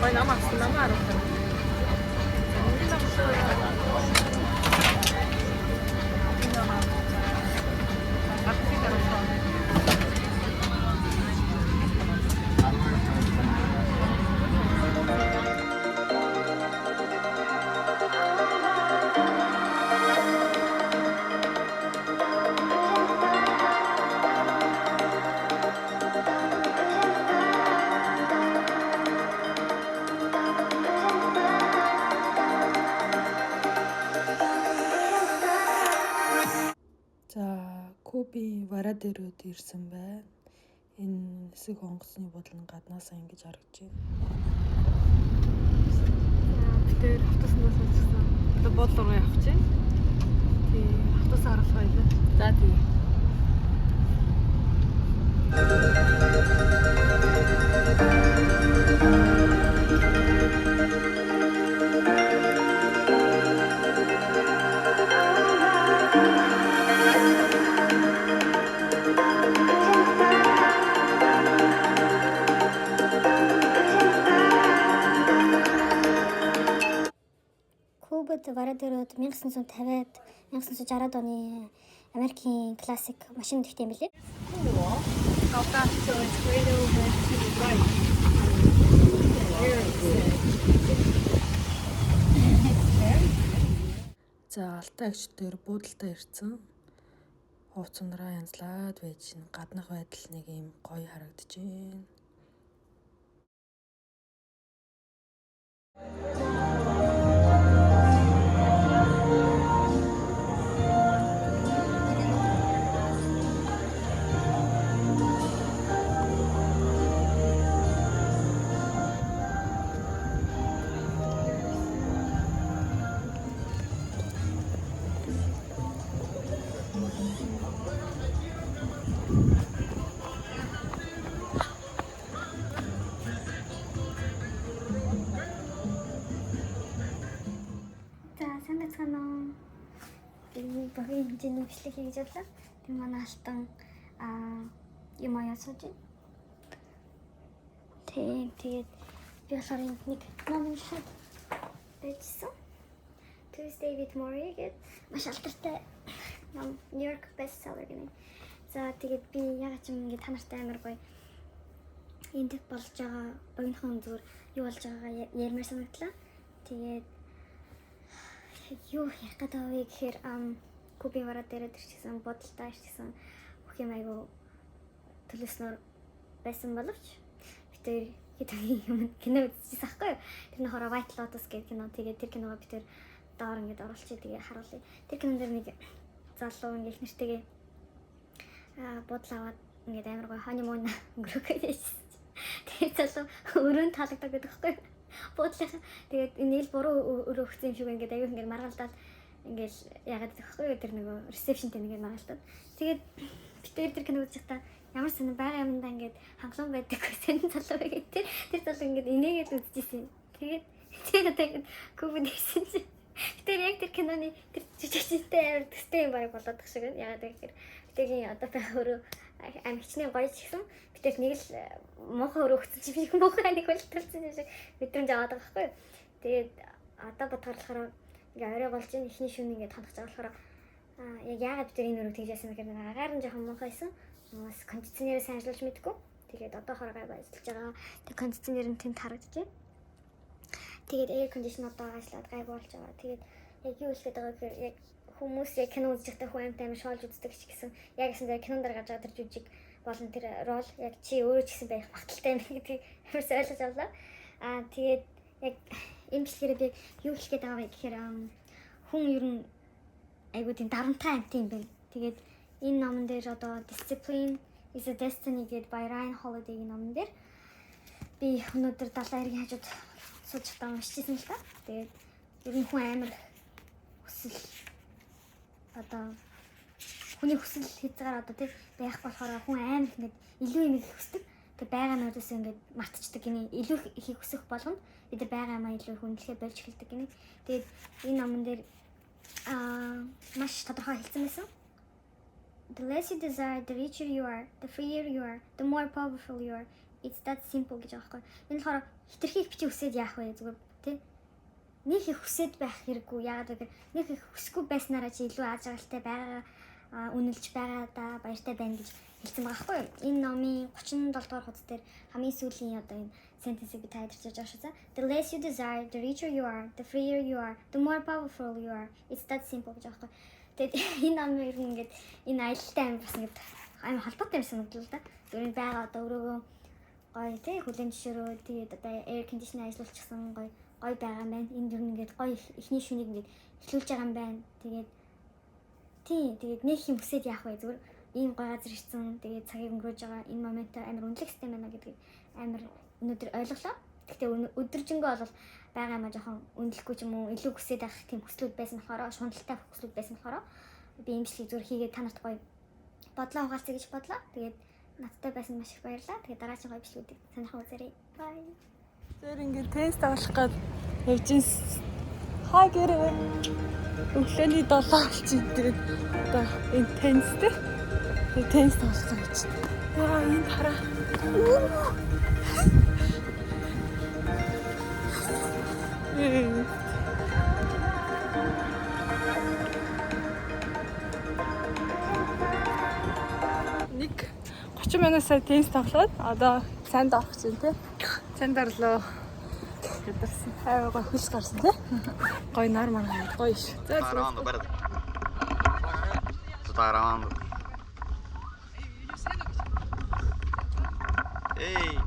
Poi no, ma sulla mano. Коби вара дээрүүд ирсэн байна. Энэ хэсэг онгоцны будал нь гаднаасаа ингэж харагдаж байна. Тэр автобуснаас очсон. Одоо бодол руу явах чинь. Тий, автобус харах байлаа. За тий. Кубад вара дээрүүд 1950-ад 1960-ад оны Америкийн классик машин дэхтэй юм билээ. За алтаагч дээр буудалтай ирсэн. Хувц ундраа янзлаад байж гаднах байдал нэг юм гоё харагдаж байна. Багийн хэмжээний бичлэг хийж явлаа. Тэр манай алтан юм аяа сууж байна. Тэгээд би болохоор нэг ном уншаад байжсан. Tuesday with Maury гэдэг маш алдартай ном, New York bestseller гэнэ. За тэгээд би яг ч юм ингэ та нартай амар гоё энд болж байгаа богинохон зүгээр юу болж байгаагаа ярмаар санагдлаа. Тэгээд юу ярих гэдэг вэ гэхээр Коби вара дээрээ ирчихсэн, бодолтой ирчихсэн бүх юм айгу төлөснөр байсан боловч би тэр хэд кино үзчихсэн аахгүй юу. Тэр нь хороо White Lotus гэх кино. Тэгээд тэр киногоо би тэр доор ингээд оруулчих тэгээ харуулъя. Тэр кинон дээр нэг залуу ингээд нэртэйгээ бодол аваад ингээд амар гоё honeymoon өнгөрөх гэж. Тэгээд залуу өрөөнд таалагддаг гэдэг аахгүй юу. Бодлоо. Тэгээд энэ ил буруу өрөөгцсөн юм шиг ингээд аюу ингээд маргалдаад ингээл ягаад гэхгүй тэр нөгөө ресепшнтэй нэгээд маргалдаад. Тэгээд би тэр кино үзэж та ямар сонир байгаа юмдаа ингээд хангалуун байдаг гэсэн залуу гэдэг. Тэр залуу ингээд инээгээд үзчихсэн. Тэгээд Коби дийсэн чи. Тэр яг тэр киноны тэр жижигчтэй амар төстэй юм бараг болоод тах шиг байна. Ягаад гэхээр битэгийн одоо байх өөрөө аим хичнээн гоё ч гэсэн битээс нэг л муухай өрөөгцсөн чи би муухай нэг болтолсон юм шиг мэдрэмж аваад байгаа байхгүй. Тэгээд одоо бодохоор болохоор ингээ орой болж ин ихний шөнө ингээ тонох жаа болохоор яг яагаад бид энэ өрөөг тэгжсэн гэхээр нэг агаар нь жоохон муухайсэн. Бас кондиционерээ сайн ажиллуулж мэдгүй. Тэгээд одоо хорогоо ажиллаж байгаа. Тэг кондиционер нь тэнд харагдаж байна. Тэгээд air conditioner одоо ажиллаад гай болж байгаа. Тэгээд яг юу хэлээд байгаа гэхээр яг хүмүүс яг кино үзэж байхдаа хүн амт амар шоолж үздэг ч гэсэн яг гэсэн дээр кинонд гаргаж байгаа тэр жүжиг болон тэр рол яг чи өөрөө ч гэсэн байх магадaltaй юм гэдгийг хөрс ойлгож авлаа. Тэгээд яг энэ бичлэгээр би юу хэлэх гээд байгаа вэ гэхээр хүн ер нь айгуу тийм дарамттай амт юм байна. Тэгээд энэ номон дээр одоо Discipline is a Destiny гэдэг by Ryan Holiday-ийн номон дээр би өнөөдөр 70 хажууд сууж та уншижсэн л та. Тэгээд ер нь хүн амар хүсэл одоо хүний хүсэл хязгаар одоо тийм байх болохоор хүн амар ингээд илүү юм их хүсдэг. Тэгээд байгаа нуудаас ингээд мартчихдаг гинэ. Илүү их хүсэх болгоно. Бид нар байгаа юмаа илүү хүндлэхээ болж эхэлдэг гинэ. Тэгээд энэ номон дээр маш тодорхой хэлсэн байсан. The less you desire, the richer you are, the freer you are, the more powerful you are. It's that simple гэж байгаа байхгүй. Энэ болохоор хитрхийг бичиж үсээд яах вэ зүгээр тий. Нэг их хүсээд байх хэрэггүй. Яагаад гэвэл нэг их хүсэхгүй байснараа чи илүү аз жаргалтай байгаа үнэлж байгаа да баяртай байна гэж хэлсэн байгаа байхгүй юу? Энэ номын 37 дугаар хуудас дээр хамгийн сүүлийн одоо энэ sentence-ийг би тайлбарч байгаа шүү. The less you desire, the richer you are, the freer you are, the more powerful you are. It's that simple гэж байгаа байхгүй. Тэгээд энэ ном ер нь ингээд энэ аялалтай амир бас ингээд амир холбоотой юм санагдлаа л да. Зүгээр байгаа одоо өрөөгөө гоё тий хүлэн зөвшөөрөө тэгээд одоо air conditioner ажиллуулчихсан гоё байгаа юм байна. Энд ер нь ингээд гоё эхний шүнийг ингээд эхлүүлж байгаа юм байна. Тэгээд нэг юм хүсээд яах вэ зүгээр ийм гоё газар ирсэн. Тэгээд цагийг өнгөрөөж байгаа энэ моментоо амир үнэлэх хэрэгтэй байна гэдгийг амир өнөөдөр ойлголоо. Гэхдээ өдөржингөө бол байгаа юм а жоохон үнэлэхгүй ч юм уу илүү хүсээд авах тийм хүслүүд байсан болохоор шуналтай хүслүүд байсан болохоор би имжлэг зүгээр хийгээд та нарт гоё бодлоо хугаалцъя гэж бодлоо. Тэгээд надтай байсан маш их баярлалаа. Тэгээд дараагийн гоё бичлэгүүдийг сонирхон үзээрэй. Bye. Тэр ингээд тест авах гээд явж ин хаа гэрээ өглөөний 7 болчих. Тэгээд одоо энэ тенстэй. Тэгээд тест авах гэж. Яа энэ хараа. Нэг 30 минут сая тест тоглоод одоо санд орох чинь тий. Санд орлоо. Хэдэрсэн. Хайгаа хөлс гарсан тий. Гой нар маань гоё ш. За Старан. Эй.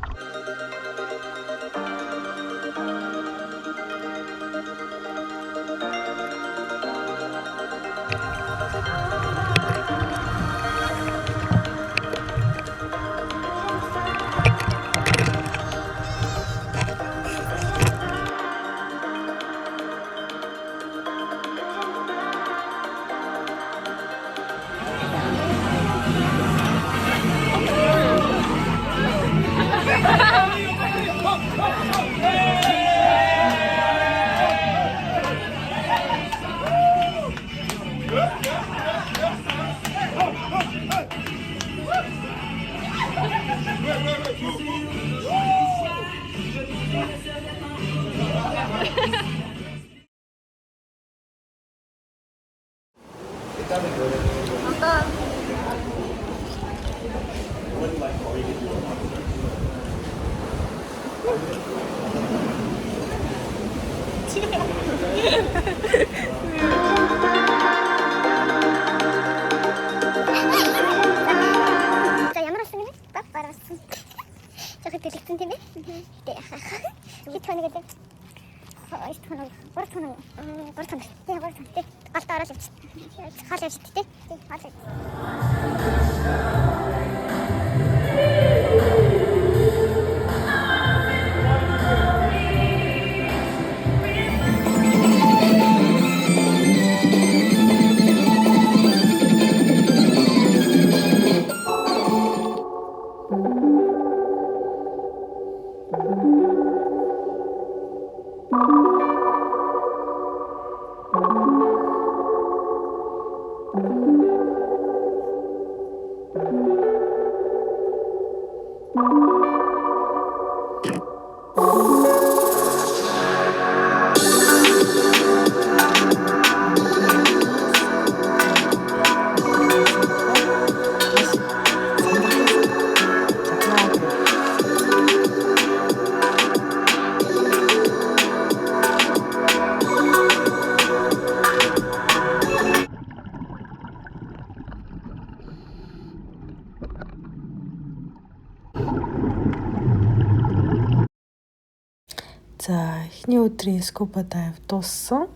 За эхний өдрийн scuba dive дууссан.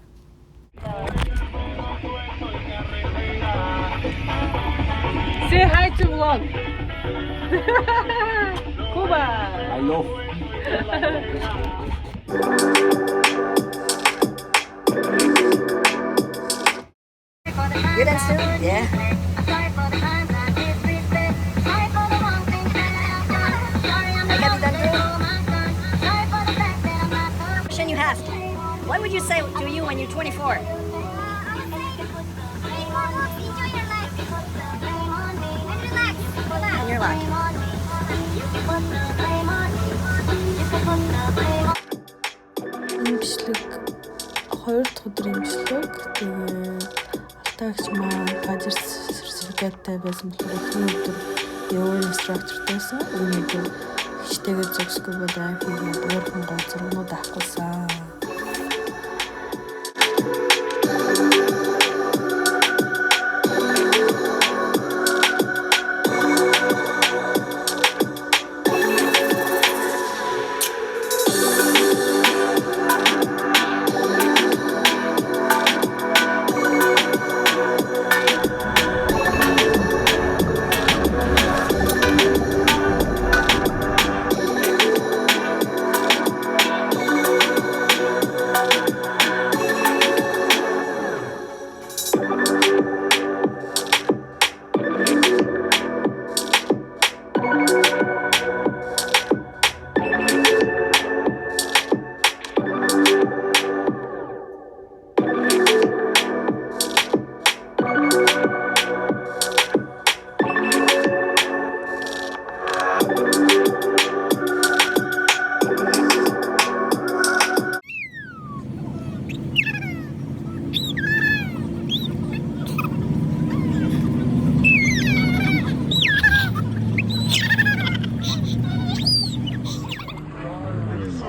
Say hi to vlog. Cuba. I love. Good answer. Yeah. Question you asked. What would you say to you when you're 24? And you're lucky. Имшлэг 2 дахь өдөр имшлэг. Тэгээд алтаагч маань бажир сертификаттай байсан болохоор тэр өдөр yoga instructor-тайсан. Өнөөдөр хичтэйгээ зөвсгөө бодаа хийгээд өөрхөн гол зургууд авахгүйсэн.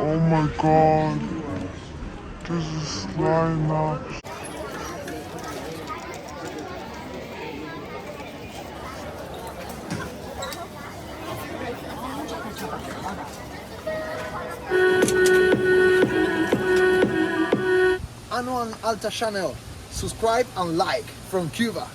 Oh my god, this is lineup. Anuan Alta channel. Subscribe and like from Cuba.